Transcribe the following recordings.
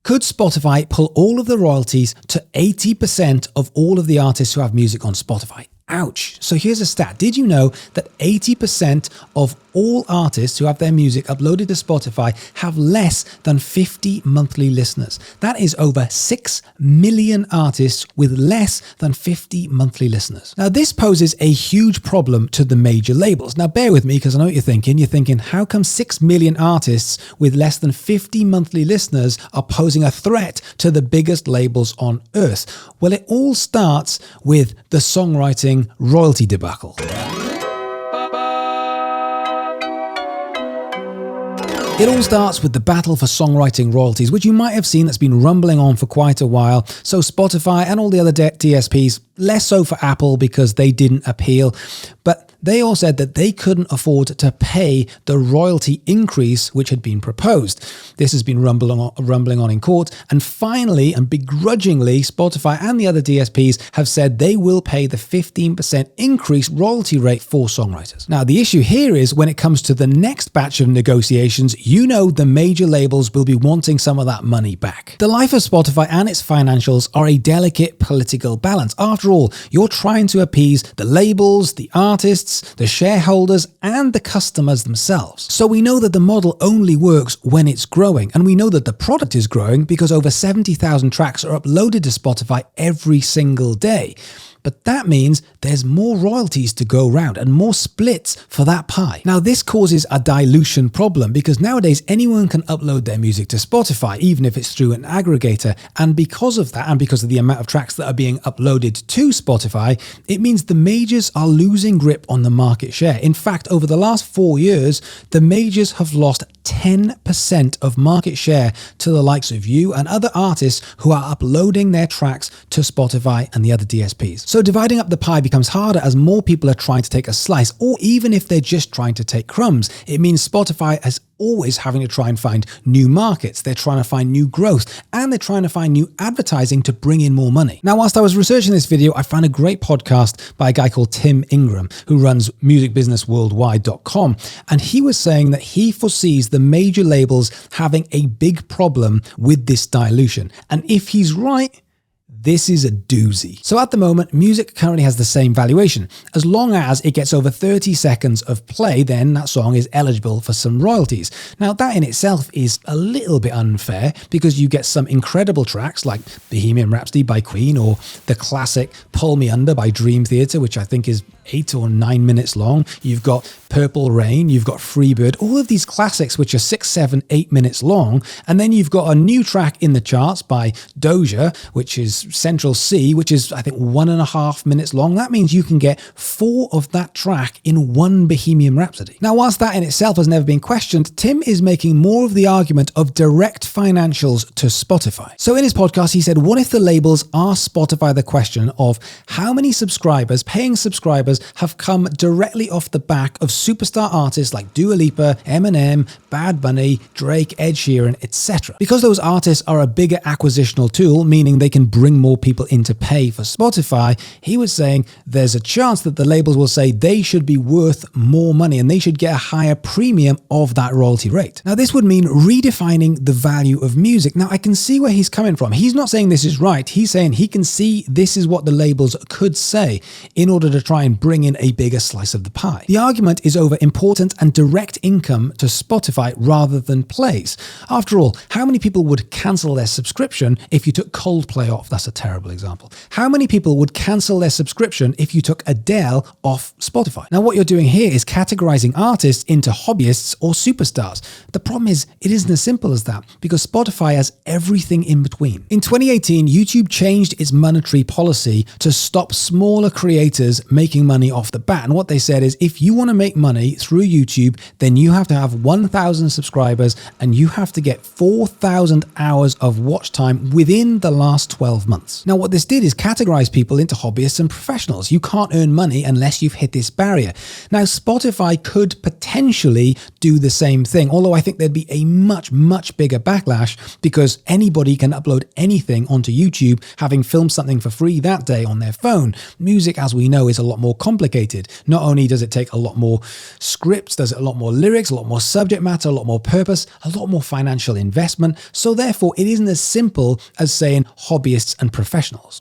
Could Spotify pull all of the royalties to 80% of all of the artists who have music on Spotify? Ouch. So here's a stat. Did you know that 80% of all artists who have their music uploaded to Spotify have less than 50 monthly listeners? That is over 6 million artists with less than 50 monthly listeners. Now, this poses a huge problem to the major labels. Now, bear with me because I know what you're thinking. You're thinking, how come 6 million artists with less than 50 monthly listeners are posing a threat to the biggest labels on earth? Well, it all starts with the songwriting royalty debacle. It all starts with the battle for songwriting royalties, which you might have seen that's been rumbling on for quite a while. So Spotify and all the other DSPs, less so for Apple because they didn't appeal, but they all said that they couldn't afford to pay the royalty increase which had been proposed. This has been rumbling on in court, and finally and begrudgingly, Spotify and the other DSPs have said they will pay the 15% increase royalty rate for songwriters. Now, the issue here is when it comes to the next batch of negotiations, you know the major labels will be wanting some of that money back. The life of Spotify and its financials are a delicate political balance. After all, you're trying to appease the labels, the artists, the shareholders, and the customers themselves. So we know that the model only works when it's growing, and we know that the product is growing because over 70,000 tracks are uploaded to Spotify every single day. But that means there's more royalties to go around and more splits for that pie. Now, this causes a dilution problem because nowadays anyone can upload their music to Spotify, even if it's through an aggregator. And because of that, and because of the amount of tracks that are being uploaded to Spotify, it means the majors are losing grip on the market share. In fact, over the last 4 years, the majors have lost 10% of market share to the likes of you and other artists who are uploading their tracks to Spotify and the other DSPs. So dividing up the pie becomes harder as more people are trying to take a slice, or even if they're just trying to take crumbs. It means Spotify is always having to try and find new markets. They're trying to find new growth, and they're trying to find new advertising to bring in more money. Now, whilst I was researching this video, I found a great podcast by a guy called Tim Ingram, who runs musicbusinessworldwide.com. And he was saying that he foresees the major labels having a big problem with this dilution. And if he's right, this is a doozy. So at the moment, music currently has the same valuation. As long as it gets over 30 seconds of play, then that song is eligible for some royalties. Now, that in itself is a little bit unfair because you get some incredible tracks like Bohemian Rhapsody by Queen or the classic Pull Me Under by Dream Theater, which I think is 8 or 9 minutes long. You've got Purple Rain, you've got Freebird, all of these classics which are 6, 7, 8 minutes long. And then you've got a new track in the charts by Doja, which is Central C, which is I think 1.5 minutes long. That means you can get 4 of that track in one Bohemian Rhapsody. Now, whilst that in itself has never been questioned, Tim is making more of the argument of direct financials to Spotify. So in his podcast, he said, what if the labels ask Spotify the question of how many subscribers, paying subscribers, have come directly off the back of superstar artists like Dua Lipa, Eminem, Bad Bunny, Drake, Ed Sheeran, etc. Because those artists are a bigger acquisitional tool, meaning they can bring more people in to pay for Spotify, he was saying there's a chance that the labels will say they should be worth more money and they should get a higher premium of that royalty rate. Now, this would mean redefining the value of music. Now, I can see where he's coming from. He's not saying this is right. He's saying he can see this is what the labels could say in order to try and bring in a bigger slice of the pie. The argument is over important and direct income to Spotify rather than plays. After all, how many people would cancel their subscription if you took Coldplay off? That's a terrible example. How many people would cancel their subscription if you took Adele off Spotify? Now, what you're doing here is categorizing artists into hobbyists or superstars. The problem is, it isn't as simple as that because Spotify has everything in between. In 2018, YouTube changed its monetary policy to stop smaller creators making money off the bat. And what they said is, if you want to make money through YouTube, then you have to have 1,000 subscribers and you have to get 4,000 hours of watch time within the last 12 months. months. Now, what this did is categorize people into hobbyists and professionals. You can't earn money unless you've hit this barrier. Now, Spotify could potentially do the same thing, although I think there'd be a much, much bigger backlash because anybody can upload anything onto YouTube, having filmed something for free that day on their phone. Music, as we know, is a lot more complicated. Not only does it take a lot more scripts, does it a lot more lyrics, a lot more subject matter, a lot more purpose, a lot more financial investment. So therefore, it isn't as simple as saying hobbyists and professionals.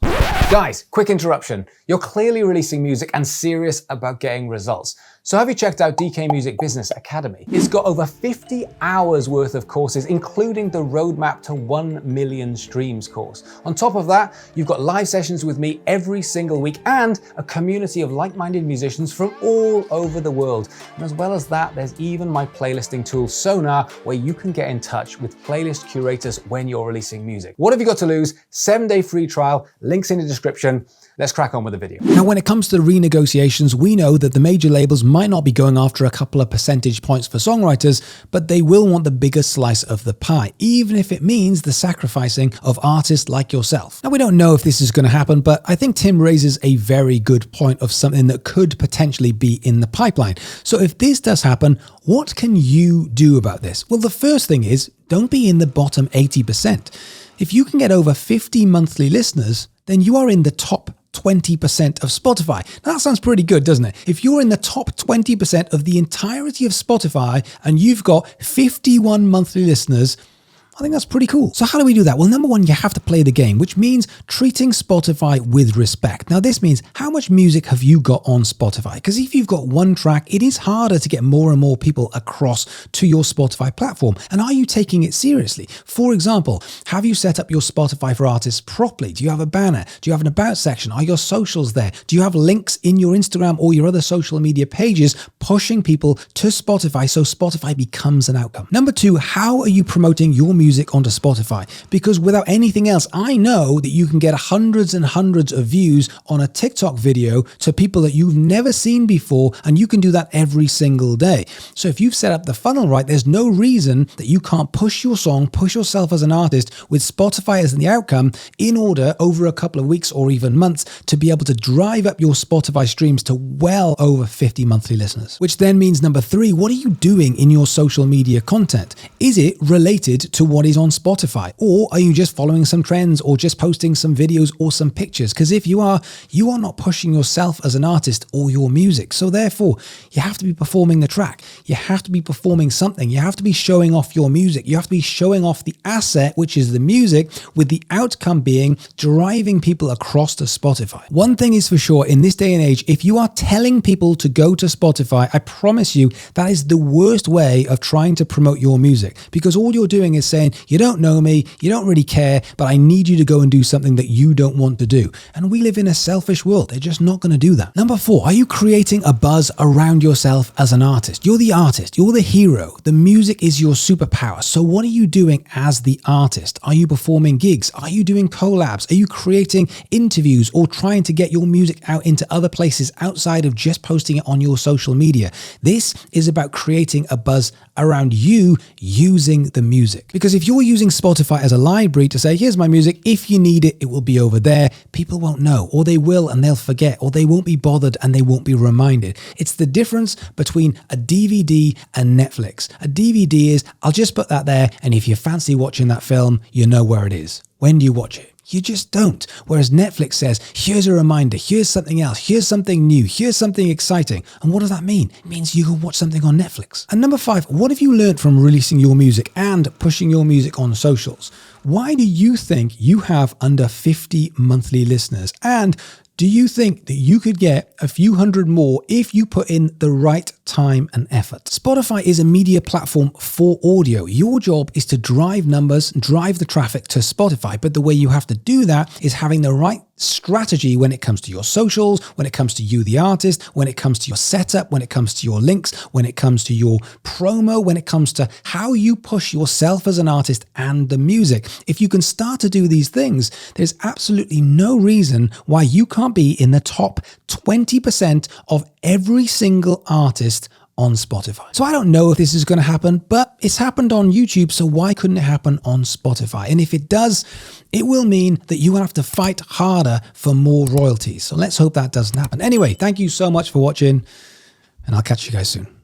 Guys, quick interruption. You're clearly releasing music and serious about getting results. So have you checked out DK Music Business Academy? It's got over 50 hours worth of courses, including the Roadmap to 1 Million Streams course. On top of that, you've got live sessions with me every single week and a community of like-minded musicians from all over the world. And as well as that, there's even my playlisting tool, Sonar, where you can get in touch with playlist curators when you're releasing music. What have you got to lose? 7-day free trial, links in the description. Let's crack on with the video. Now, when it comes to renegotiations, we know that the major labels might not be going after a couple of percentage points for songwriters, but they will want the biggest slice of the pie, even if it means the sacrificing of artists like yourself. Now, we don't know if this is going to happen, but I think Tim raises a very good point of something that could potentially be in the pipeline. So if this does happen, what can you do about this? Well, the first thing is, don't be in the bottom 80%. If you can get over 50 monthly listeners, then you are in the top 20% of Spotify. Now, that sounds pretty good, doesn't it? If you're in the top 20% of the entirety of Spotify and you've got 51 monthly listeners, I think that's pretty cool. So how do we do that? Well, number one, you have to play the game, which means treating Spotify with respect. Now, this means how much music have you got on Spotify? Because if you've got one track, it is harder to get more and more people across to your Spotify platform. And are you taking it seriously? For example, have you set up your Spotify for artists properly? Do you have a banner? Do you have an about section? Are your socials there? Do you have links in your Instagram or your other social media pages pushing people to Spotify so Spotify becomes an outcome? Number two, how are you promoting your music onto Spotify? Because without anything else, I know that you can get hundreds and hundreds of views on a TikTok video to people that you've never seen before, and you can do that every single day. So if you've set up the funnel right, there's no reason that you can't push your song, push yourself as an artist with Spotify as the outcome in order over a couple of weeks or even months to be able to drive up your Spotify streams to well over 50 monthly listeners. Which then means number three, what are you doing in your social media content? Is it related to what is on Spotify? Or are you just following some trends or just posting some videos or some pictures? Because if you are not pushing yourself as an artist or your music. So therefore, you have to be performing the track. You have to be performing something. You have to be showing off your music. You have to be showing off the asset, which is the music, with the outcome being driving people across to Spotify. One thing is for sure, in this day and age, if you are telling people to go to Spotify, I promise you that is the worst way of trying to promote your music, because all you're doing is saying, you don't know me, you don't really care, but I need you to go and do something that you don't want to do. And we live in a selfish world. They're just not going to do that. Number four, are you creating a buzz around yourself as an artist? You're the artist. You're the hero. The music is your superpower. So what are you doing as the artist? Are you performing gigs? Are you doing collabs? Are you creating interviews or trying to get your music out into other places outside of just posting it on your social media? This is about creating a buzz around you using the music. Because if you're using Spotify as a library to say, here's my music, if you need it, it will be over there, people won't know, or they will and they'll forget, or they won't be bothered and they won't be reminded. It's the difference between a DVD and Netflix. A DVD is, I'll just put that there, and if you fancy watching that film, you know where it is. When do you watch it? You just don't. Whereas Netflix says, here's a reminder, here's something else, here's something new, here's something exciting. And what does that mean? It means you can watch something on Netflix. And number five, what have you learned from releasing your music and pushing your music on socials? Why do you think you have under 50 monthly listeners? And do you think that you could get a few hundred more if you put in the right time and effort? Spotify is a media platform for audio. Your job is to drive numbers, drive the traffic to Spotify. But the way you have to do that is having the right strategy when it comes to your socials, when it comes to you, the artist, when it comes to your setup, when it comes to your links, when it comes to your promo, when it comes to how you push yourself as an artist and the music. If you can start to do these things, there's absolutely no reason why you can't be in the top 20% of every single artist on Spotify. So I don't know if this is going to happen, but it's happened on YouTube, so why couldn't it happen on Spotify? And if it does, it will mean that you will have to fight harder for more royalties. So let's hope that doesn't happen. Anyway, thank you so much for watching, and I'll catch you guys soon.